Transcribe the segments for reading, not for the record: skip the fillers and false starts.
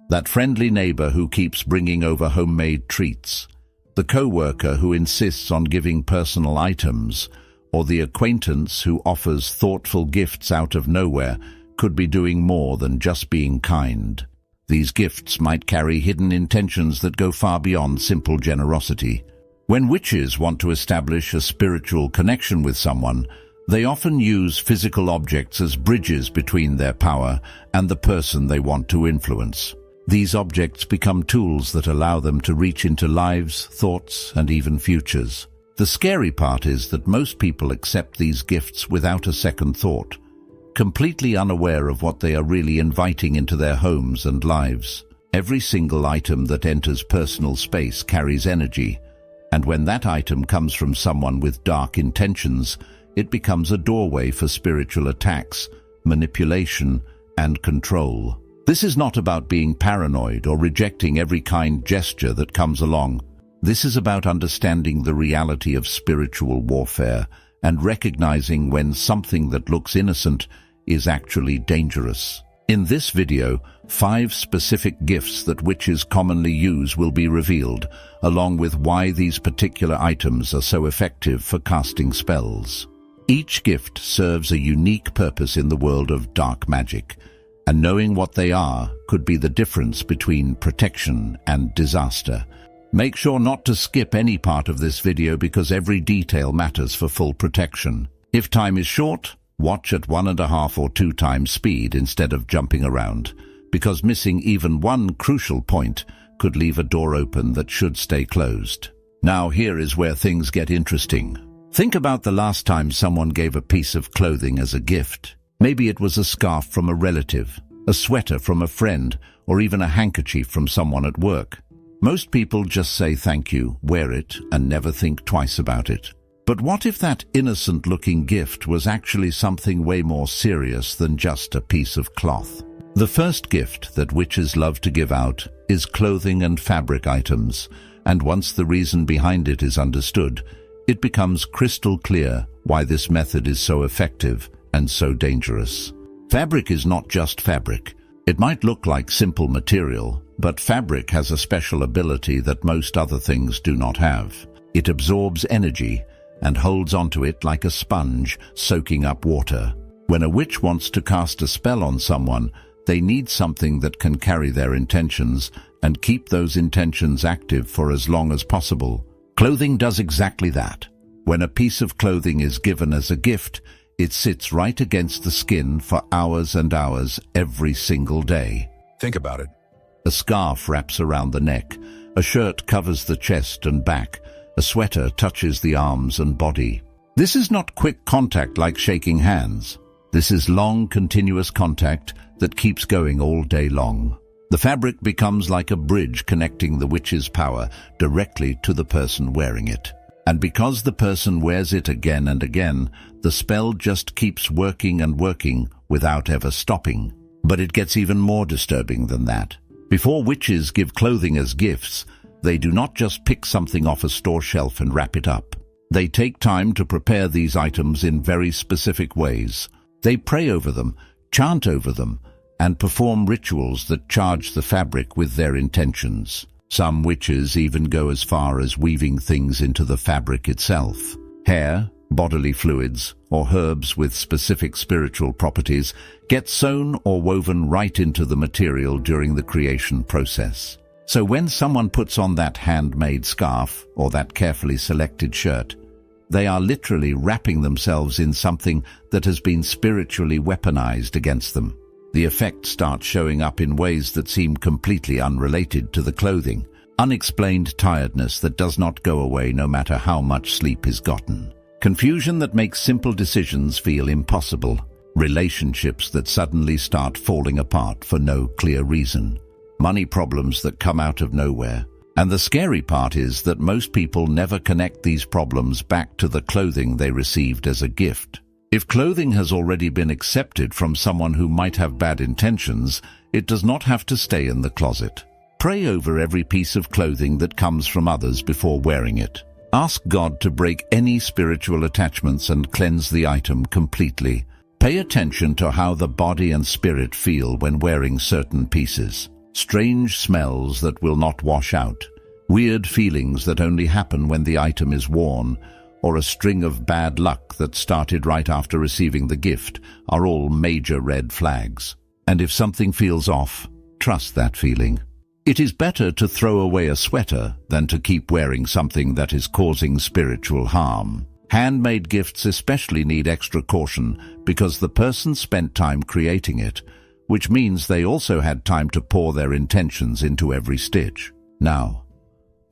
That friendly neighbor who keeps bringing over homemade treats, the co-worker who insists on giving personal items, or the acquaintance who offers thoughtful gifts out of nowhere could be doing more than just being kind. These gifts might carry hidden intentions that go far beyond simple generosity. When witches want to establish a spiritual connection with someone, they often use physical objects as bridges between their power and the person they want to influence. These objects become tools that allow them to reach into lives, thoughts, and even futures. The scary part is that most people accept these gifts without a second thought, completely unaware of what they are really inviting into their homes and lives. Every single item that enters personal space carries energy, and when that item comes from someone with dark intentions, it becomes a doorway for spiritual attacks, manipulation, and control. This is not about being paranoid or rejecting every kind gesture that comes along. This is about understanding the reality of spiritual warfare and recognizing when something that looks innocent is actually dangerous. In this video, 5 specific gifts that witches commonly use will be revealed, along with why these particular items are so effective for casting spells. Each gift serves a unique purpose in the world of dark magic, and knowing what they are could be the difference between protection and disaster. Make sure not to skip any part of this video because every detail matters for full protection. If time is short, watch at 1.5 or 2 times speed instead of jumping around, because missing even one crucial point could leave a door open that should stay closed. Now here is where things get interesting. Think about the last time someone gave a piece of clothing as a gift. Maybe it was a scarf from a relative, a sweater from a friend, or even a handkerchief from someone at work. Most people just say thank you, wear it, and never think twice about it. But what if that innocent-looking gift was actually something way more serious than just a piece of cloth? The first gift that witches love to give out is clothing and fabric items, and once the reason behind it is understood, it becomes crystal clear why this method is so effective and so dangerous. Fabric is not just fabric. It might look like simple material, but fabric has a special ability that most other things do not have. It absorbs energy and holds onto it like a sponge, soaking up water. When a witch wants to cast a spell on someone, they need something that can carry their intentions and keep those intentions active for as long as possible. Clothing does exactly that. When a piece of clothing is given as a gift, it sits right against the skin for hours and hours every single day. Think about it. A scarf wraps around the neck, a shirt covers the chest and back, a sweater touches the arms and body. This is not quick contact like shaking hands. This is long, continuous contact that keeps going all day long. The fabric becomes like a bridge connecting the witch's power directly to the person wearing it. And because the person wears it again and again, the spell just keeps working and working without ever stopping. But it gets even more disturbing than that. Before witches give clothing as gifts, they do not just pick something off a store shelf and wrap it up. They take time to prepare these items in very specific ways. They pray over them, chant over them, and perform rituals that charge the fabric with their intentions. Some witches even go as far as weaving things into the fabric itself. Hair, bodily fluids, or herbs with specific spiritual properties get sewn or woven right into the material during the creation process. So when someone puts on that handmade scarf or that carefully selected shirt, they are literally wrapping themselves in something that has been spiritually weaponized against them. The effect starts showing up in ways that seem completely unrelated to the clothing. Unexplained tiredness that does not go away no matter how much sleep is gotten. Confusion that makes simple decisions feel impossible. Relationships that suddenly start falling apart for no clear reason. Money problems that come out of nowhere. And the scary part is that most people never connect these problems back to the clothing they received as a gift. If clothing has already been accepted from someone who might have bad intentions, it does not have to stay in the closet. Pray over every piece of clothing that comes from others before wearing it. Ask God to break any spiritual attachments and cleanse the item completely. Pay attention to how the body and spirit feel when wearing certain pieces. strange smells that will not wash out, weird feelings that only happen when the item is worn, or a string of bad luck that started right after receiving the gift are all major red flags. And if something feels off, trust that feeling. It is better to throw away a sweater than to keep wearing something that is causing spiritual harm. Handmade gifts especially need extra caution because the person spent time creating it, which means they also had time to pour their intentions into every stitch. Now,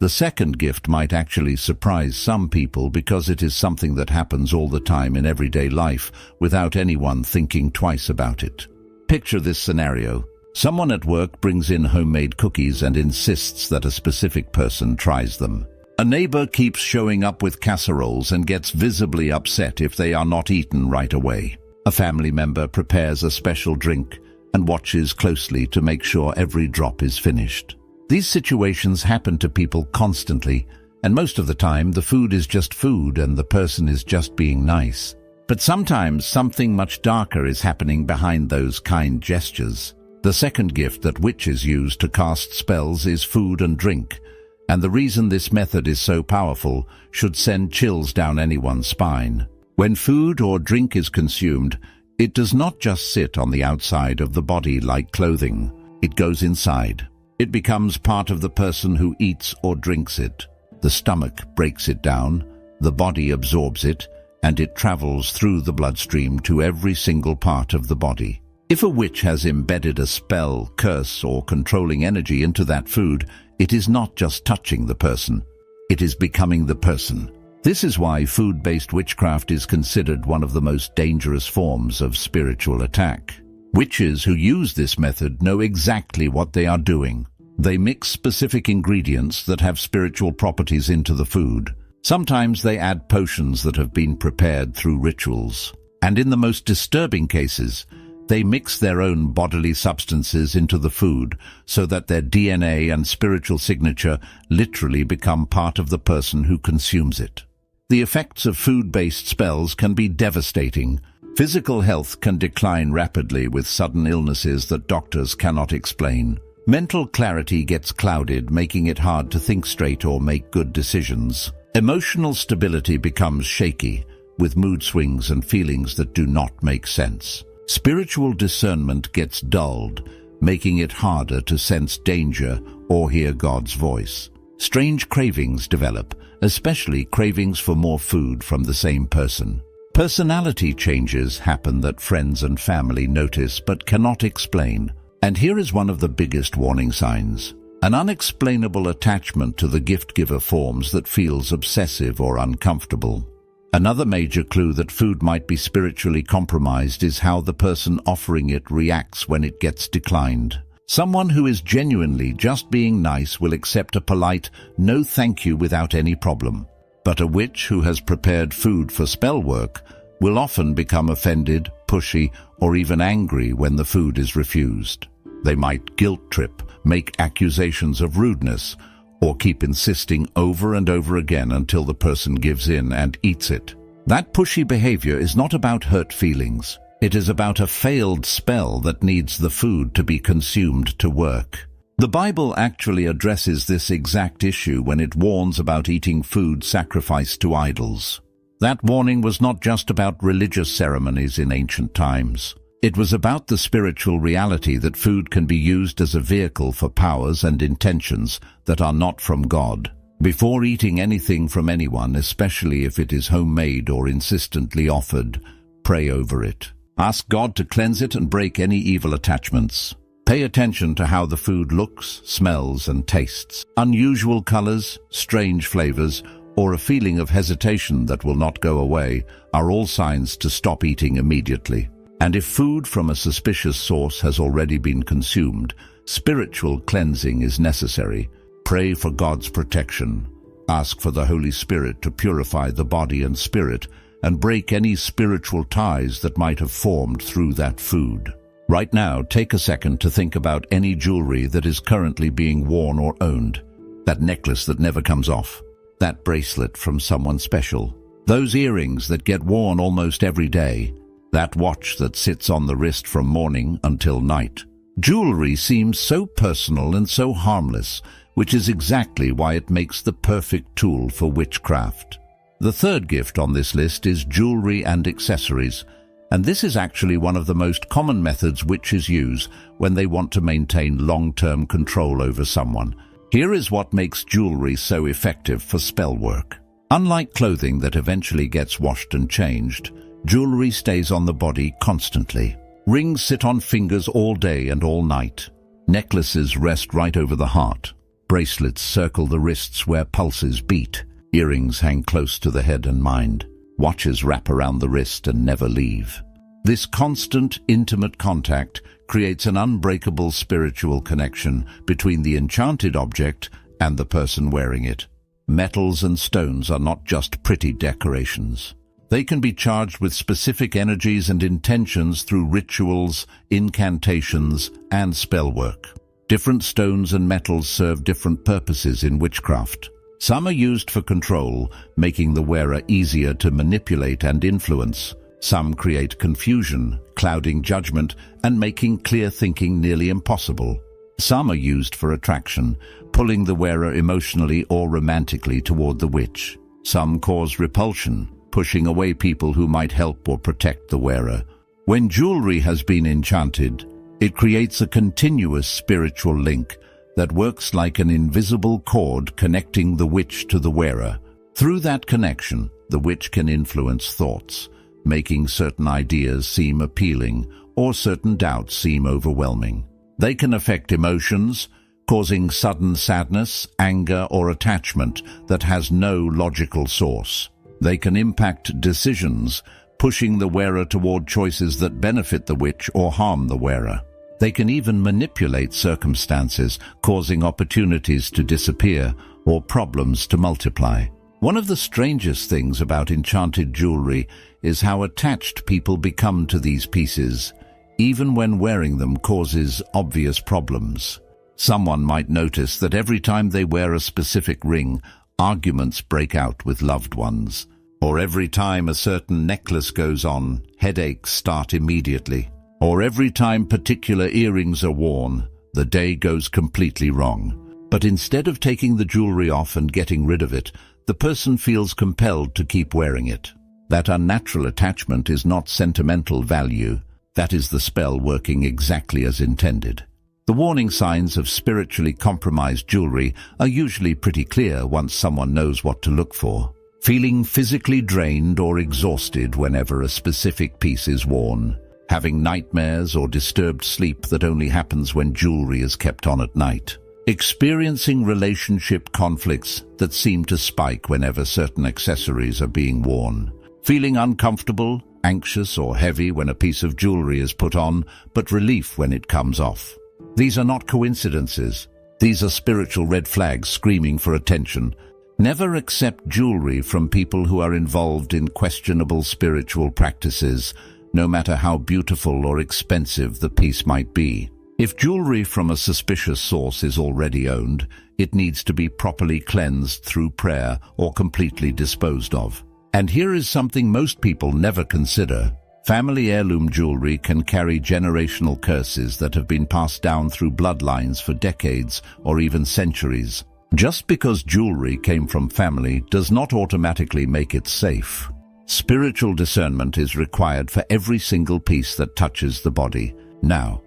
the second gift might actually surprise some people because it is something that happens all the time in everyday life without anyone thinking twice about it. Picture this scenario. Someone at work brings in homemade cookies and insists that a specific person tries them. A neighbor keeps showing up with casseroles and gets visibly upset if they are not eaten right away. A family member prepares a special drink and watches closely to make sure every drop is finished. These situations happen to people constantly, and most of the time the food is just food and the person is just being nice. But sometimes something much darker is happening behind those kind gestures. The second gift that witches use to cast spells is food and drink, and the reason this method is so powerful should send chills down anyone's spine. When food or drink is consumed, it does not just sit on the outside of the body like clothing. It goes inside. It becomes part of the person who eats or drinks it. The stomach breaks it down, the body absorbs it, and it travels through the bloodstream to every single part of the body. If a witch has embedded a spell, curse, or controlling energy into that food, it is not just touching the person, it is becoming the person. This is why food-based witchcraft is considered one of the most dangerous forms of spiritual attack. Witches who use this method know exactly what they are doing. They mix specific ingredients that have spiritual properties into the food. Sometimes they add potions that have been prepared through rituals. And in the most disturbing cases, they mix their own bodily substances into the food so that their DNA and spiritual signature literally become part of the person who consumes it. The effects of food-based spells can be devastating. Physical health can decline rapidly with sudden illnesses that doctors cannot explain. Mental clarity gets clouded, making it hard to think straight or make good decisions. Emotional stability becomes shaky, with mood swings and feelings that do not make sense. Spiritual discernment gets dulled, making it harder to sense danger or hear God's voice. Strange cravings develop, especially cravings for more food from the same person. Personality changes happen that friends and family notice but cannot explain. And here is one of the biggest warning signs. An unexplainable attachment to the gift-giver forms that feels obsessive or uncomfortable. Another major clue that food might be spiritually compromised is how the person offering it reacts when it gets declined. Someone who is genuinely just being nice will accept a polite "no thank you" without any problem. But a witch who has prepared food for spell work will often become offended, pushy, or even angry when the food is refused. They might guilt trip, make accusations of rudeness, or keep insisting over and over again until the person gives in and eats it. That pushy behavior is not about hurt feelings. It is about a failed spell that needs the food to be consumed to work. The Bible actually addresses this exact issue when it warns about eating food sacrificed to idols. That warning was not just about religious ceremonies in ancient times. It was about the spiritual reality that food can be used as a vehicle for powers and intentions that are not from God. Before eating anything from anyone, especially if it is homemade or insistently offered, pray over it. Ask God to cleanse it and break any evil attachments. Pay attention to how the food looks, smells, and tastes. Unusual colors, strange flavors, or a feeling of hesitation that will not go away are all signs to stop eating immediately. And if food from a suspicious source has already been consumed, spiritual cleansing is necessary. Pray for God's protection. Ask for the Holy Spirit to purify the body and spirit and break any spiritual ties that might have formed through that food. Right now, take a second to think about any jewelry that is currently being worn or owned. That necklace that never comes off. That bracelet from someone special. Those earrings that get worn almost every day. That watch that sits on the wrist from morning until night. Jewelry seems so personal and so harmless, which is exactly why it makes the perfect tool for witchcraft. The third gift on this list is jewelry and accessories, and this is actually one of the most common methods witches use when they want to maintain long-term control over someone. Here is what makes jewelry so effective for spell work. Unlike clothing that eventually gets washed and changed, jewelry stays on the body constantly. Rings sit on fingers all day and all night. Necklaces rest right over the heart. Bracelets circle the wrists where pulses beat. Earrings hang close to the head and mind. Watches wrap around the wrist and never leave. This constant, intimate contact creates an unbreakable spiritual connection between the enchanted object and the person wearing it. Metals and stones are not just pretty decorations. They can be charged with specific energies and intentions through rituals, incantations, and spell work. Different stones and metals serve different purposes in witchcraft. Some are used for control, making the wearer easier to manipulate and influence. Some create confusion, clouding judgment, and making clear thinking nearly impossible. Some are used for attraction, pulling the wearer emotionally or romantically toward the witch. Some cause repulsion, pushing away people who might help or protect the wearer. When jewelry has been enchanted, it creates a continuous spiritual link that works like an invisible cord connecting the witch to the wearer. Through that connection, the witch can influence thoughts, making certain ideas seem appealing or certain doubts seem overwhelming. They can affect emotions, causing sudden sadness, anger, or attachment that has no logical source. They can impact decisions, pushing the wearer toward choices that benefit the witch or harm the wearer. They can even manipulate circumstances, causing opportunities to disappear or problems to multiply. One of the strangest things about enchanted jewelry is how attached people become to these pieces, even when wearing them causes obvious problems. Someone might notice that every time they wear a specific ring, arguments break out with loved ones. Or every time a certain necklace goes on, headaches start immediately. Or every time particular earrings are worn, the day goes completely wrong. But instead of taking the jewelry off and getting rid of it, the person feels compelled to keep wearing it. That unnatural attachment is not sentimental value. That is the spell working exactly as intended. The warning signs of spiritually compromised jewelry are usually pretty clear once someone knows what to look for. Feeling physically drained or exhausted whenever a specific piece is worn. Having nightmares or disturbed sleep that only happens when jewelry is kept on at night. Experiencing relationship conflicts that seem to spike whenever certain accessories are being worn. Feeling uncomfortable, anxious, or heavy when a piece of jewelry is put on, but relief when it comes off. These are not coincidences. These are spiritual red flags screaming for attention. Never accept jewelry from people who are involved in questionable spiritual practices, no matter how beautiful or expensive the piece might be. If jewelry from a suspicious source is already owned, it needs to be properly cleansed through prayer or completely disposed of. And here is something most people never consider. Family heirloom jewelry can carry generational curses that have been passed down through bloodlines for decades or even centuries. Just because jewelry came from family does not automatically make it safe. Spiritual discernment is required for every single piece that touches the body. Now,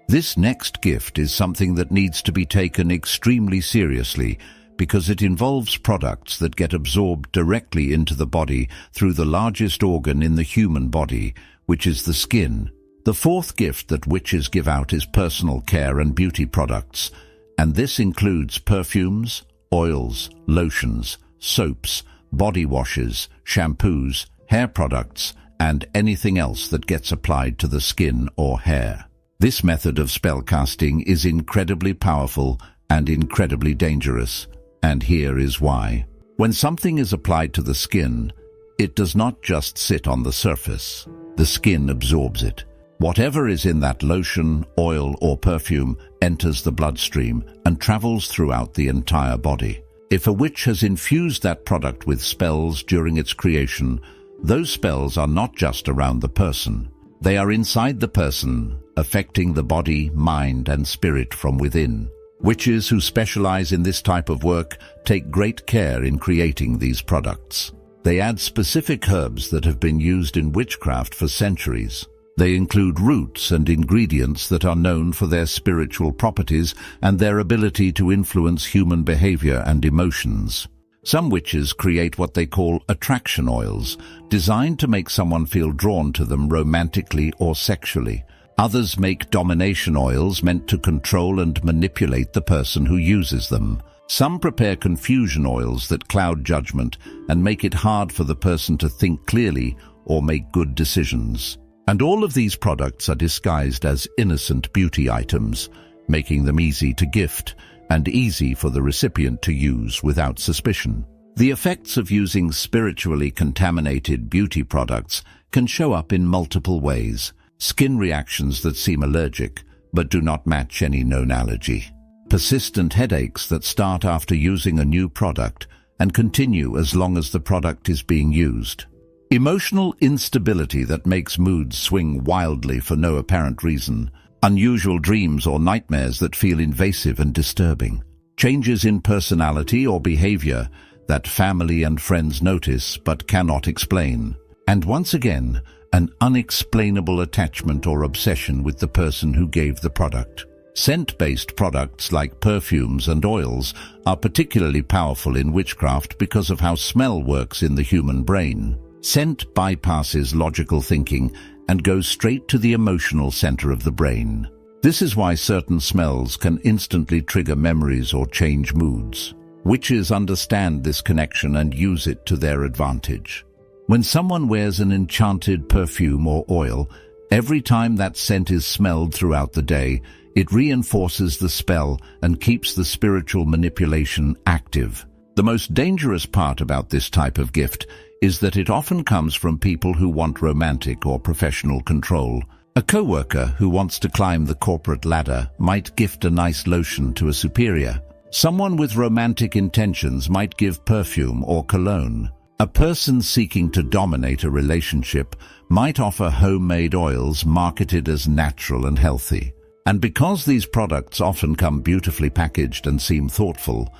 this next gift is something that needs to be taken extremely seriously because it involves products that get absorbed directly into the body through the largest organ in the human body, which is the skin. The fourth gift that witches give out is personal care and beauty products, and this includes perfumes, oils, lotions, soaps, body washes, shampoos, hair products, and anything else that gets applied to the skin or hair. This method of spellcasting is incredibly powerful and incredibly dangerous, and here is why. When something is applied to the skin, it does not just sit on the surface. The skin absorbs it. Whatever is in that lotion, oil, or perfume enters the bloodstream and travels throughout the entire body. If a witch has infused that product with spells during its creation, those spells are not just around the person. They are inside the person, affecting the body, mind, and spirit from within. Witches who specialize in this type of work take great care in creating these products. They add specific herbs that have been used in witchcraft for centuries. They include roots and ingredients that are known for their spiritual properties and their ability to influence human behavior and emotions. Some witches create what they call attraction oils, designed to make someone feel drawn to them romantically or sexually. Others make domination oils meant to control and manipulate the person who uses them. Some prepare confusion oils that cloud judgment and make it hard for the person to think clearly or make good decisions. And all of these products are disguised as innocent beauty items, making them easy to gift and easy for the recipient to use without suspicion. The effects of using spiritually contaminated beauty products can show up in multiple ways. Skin reactions that seem allergic but do not match any known allergy. Persistent headaches that start after using a new product and continue as long as the product is being used. Emotional instability that makes moods swing wildly for no apparent reason. Unusual dreams or nightmares that feel invasive and disturbing. Changes in personality or behavior that family and friends notice but cannot explain. And once again, an unexplainable attachment or obsession with the person who gave the product. Scent-based products like perfumes and oils are particularly powerful in witchcraft because of how smell works in the human brain. Scent bypasses logical thinking and goes straight to the emotional center of the brain. This is why certain smells can instantly trigger memories or change moods. Witches understand this connection and use it to their advantage. When someone wears an enchanted perfume or oil, every time that scent is smelled throughout the day, it reinforces the spell and keeps the spiritual manipulation active. The most dangerous part about this type of gift is that it often comes from people who want romantic or professional control. A coworker who wants to climb the corporate ladder might gift a nice lotion to a superior. Someone with romantic intentions might give perfume or cologne. A person seeking to dominate a relationship might offer homemade oils marketed as natural and healthy. And because these products often come beautifully packaged and seem thoughtful,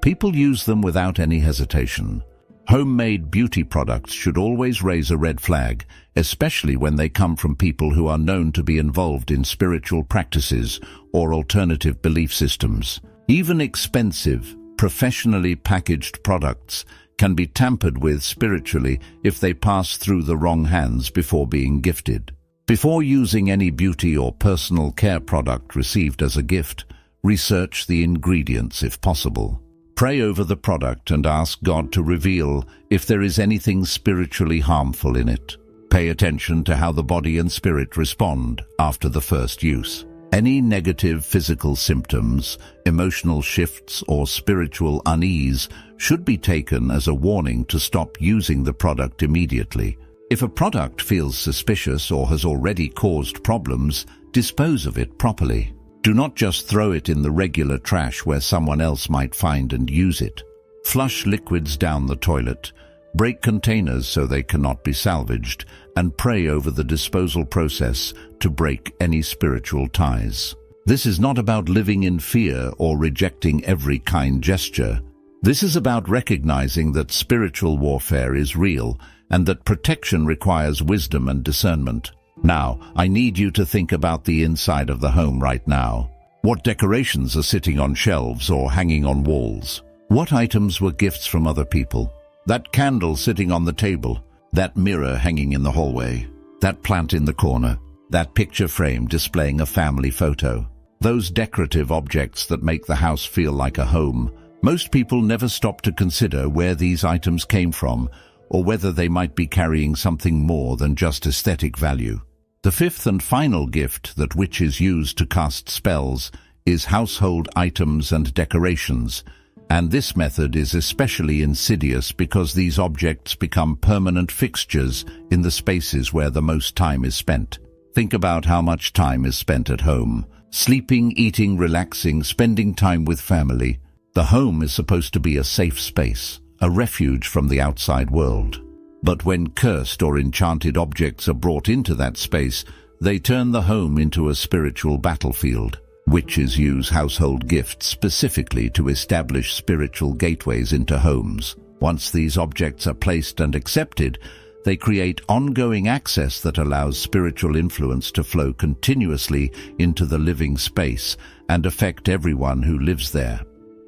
people use them without any hesitation. Homemade beauty products should always raise a red flag, especially when they come from people who are known to be involved in spiritual practices or alternative belief systems. Even expensive, professionally packaged products can be tampered with spiritually if they pass through the wrong hands before being gifted. Before using any beauty or personal care product received as a gift, research the ingredients if possible. Pray over the product and ask God to reveal if there is anything spiritually harmful in it. Pay attention to how the body and spirit respond after the first use. Any negative physical symptoms, emotional shifts, or spiritual unease should be taken as a warning to stop using the product immediately. If a product feels suspicious or has already caused problems, dispose of it properly. Do not just throw it in the regular trash where someone else might find and use it. Flush liquids down the toilet, break containers so they cannot be salvaged, and pray over the disposal process to break any spiritual ties. This is not about living in fear or rejecting every kind gesture. This is about recognizing that spiritual warfare is real and that protection requires wisdom and discernment. Now, I need you to think about the inside of the home right now. What decorations are sitting on shelves or hanging on walls? What items were gifts from other people? That candle sitting on the table, that mirror hanging in the hallway, that plant in the corner, that picture frame displaying a family photo. Those decorative objects that make the house feel like a home. Most people never stop to consider where these items came from or whether they might be carrying something more than just aesthetic value. The fifth and final gift that witches use to cast spells is household items and decorations, and this method is especially insidious because these objects become permanent fixtures in the spaces where the most time is spent. Think about how much time is spent at home. Sleeping, eating, relaxing, spending time with family. The home is supposed to be a safe space, a refuge from the outside world. But when cursed or enchanted objects are brought into that space, They turn the home into a spiritual battlefield. Witches use household gifts specifically to establish spiritual gateways into homes. Once these objects are placed and accepted, they create ongoing access that allows spiritual influence to flow continuously into the living space and affect everyone who lives there.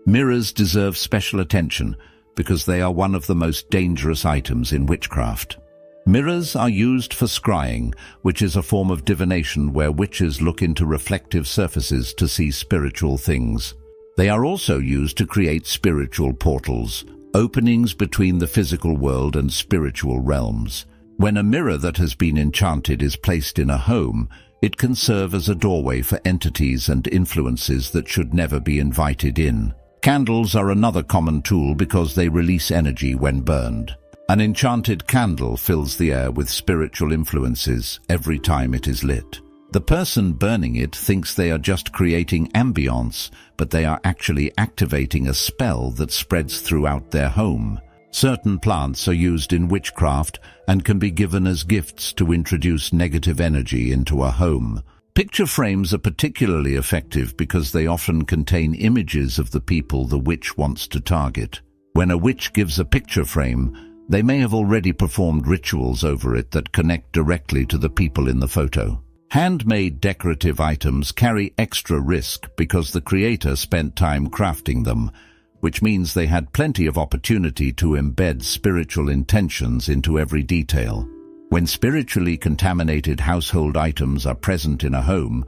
Mirrors deserve special attention because they are one of the most dangerous items in witchcraft. Mirrors are used for scrying, which is a form of divination where witches look into reflective surfaces to see spiritual things. They are also used to create spiritual portals, openings between the physical world and spiritual realms. When a mirror that has been enchanted is placed in a home, it can serve as a doorway for entities and influences that should never be invited in. Candles are another common tool because they release energy when burned. An enchanted candle fills the air with spiritual influences every time it is lit. The person burning it thinks they are just creating ambience, but they are actually activating a spell that spreads throughout their home. Certain plants are used in witchcraft and can be given as gifts to introduce negative energy into a home. Picture frames are particularly effective because they often contain images of the people the witch wants to target. When a witch gives a picture frame, they may have already performed rituals over it that connect directly to the people in the photo. Handmade decorative items carry extra risk because the creator spent time crafting them, which means they had plenty of opportunity to embed spiritual intentions into every detail. When spiritually contaminated household items are present in a home,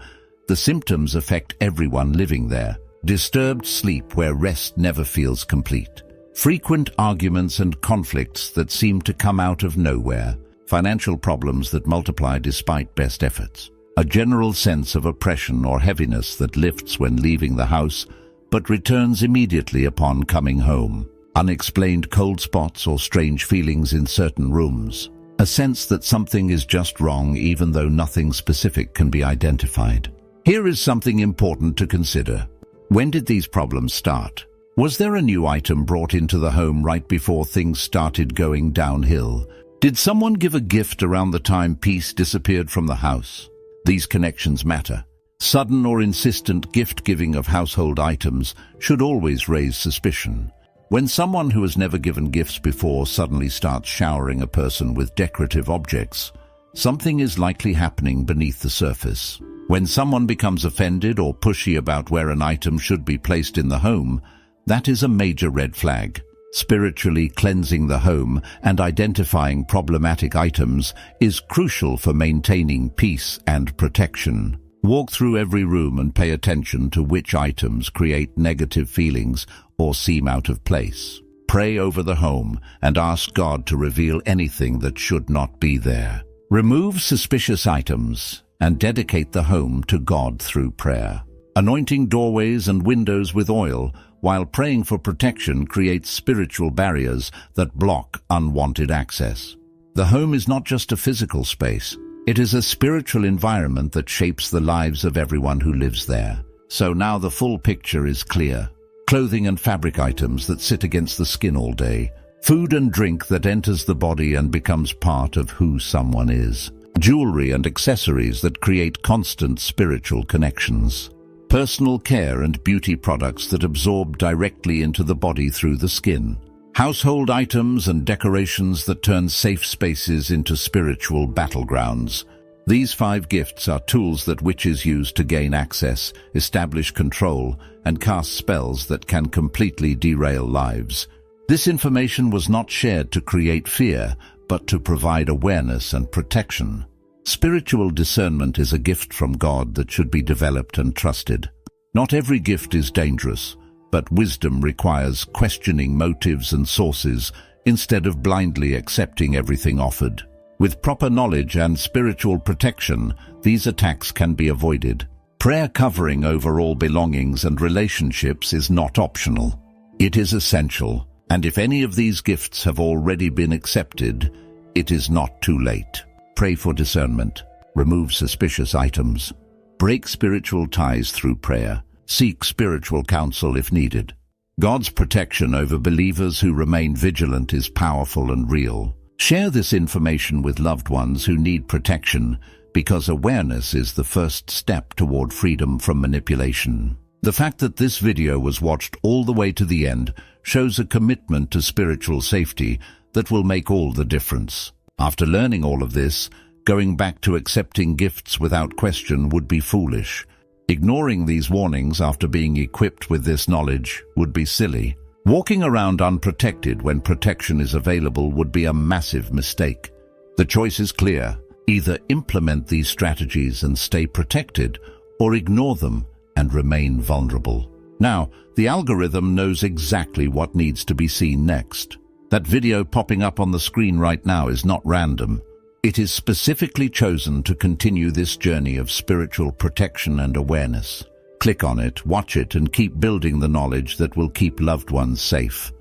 the symptoms affect everyone living there. Disturbed sleep where rest never feels complete. Frequent arguments and conflicts that seem to come out of nowhere. Financial problems that multiply despite best efforts. A general sense of oppression or heaviness that lifts when leaving the house, but returns immediately upon coming home. Unexplained cold spots or strange feelings in certain rooms. A sense that something is just wrong even though nothing specific can be identified. Here is something important to consider. When did these problems start? Was there a new item brought into the home right before things started going downhill? Did someone give a gift around the time peace disappeared from the house? These connections matter. Sudden or insistent gift-giving of household items should always raise suspicion. When someone who has never given gifts before suddenly starts showering a person with decorative objects, something is likely happening beneath the surface. When someone becomes offended or pushy about where an item should be placed in the home, that is a major red flag. Spiritually cleansing the home and identifying problematic items is crucial for maintaining peace and protection. Walk through every room and pay attention to which items create negative feelings or seem out of place. Pray over the home and ask God to reveal anything that should not be there. Remove suspicious items and dedicate the home to God through prayer. Anointing doorways and windows with oil while praying for protection creates spiritual barriers that block unwanted access. The home is not just a physical space. It is a spiritual environment that shapes the lives of everyone who lives there. So now the full picture is clear. Clothing and fabric items that sit against the skin all day. Food and drink that enters the body and becomes part of who someone is. Jewelry and accessories that create constant spiritual connections. Personal care and beauty products that absorb directly into the body through the skin. Household items and decorations that turn safe spaces into spiritual battlegrounds. These 5 gifts are tools that witches use to gain access, establish control, and cast spells that can completely derail lives. This information was not shared to create fear, but to provide awareness and protection. Spiritual discernment is a gift from God that should be developed and trusted. Not every gift is dangerous, but wisdom requires questioning motives and sources instead of blindly accepting everything offered. With proper knowledge and spiritual protection, these attacks can be avoided. Prayer covering over all belongings and relationships is not optional. It is essential, and if any of these gifts have already been accepted, it is not too late. Pray for discernment. Remove suspicious items. Break spiritual ties through prayer. Seek spiritual counsel if needed. God's protection over believers who remain vigilant is powerful and real. Share this information with loved ones who need protection because awareness is the first step toward freedom from manipulation. The fact that this video was watched all the way to the end shows a commitment to spiritual safety that will make all the difference. After learning all of this, going back to accepting gifts without question would be foolish. Ignoring these warnings after being equipped with this knowledge would be silly. Walking around unprotected when protection is available would be a massive mistake. The choice is clear. Either implement these strategies and stay protected, or ignore them and remain vulnerable. Now, the algorithm knows exactly what needs to be seen next. That video popping up on the screen right now is not random. It is specifically chosen to continue this journey of spiritual protection and awareness. Click on it, watch it, and keep building the knowledge that will keep loved ones safe.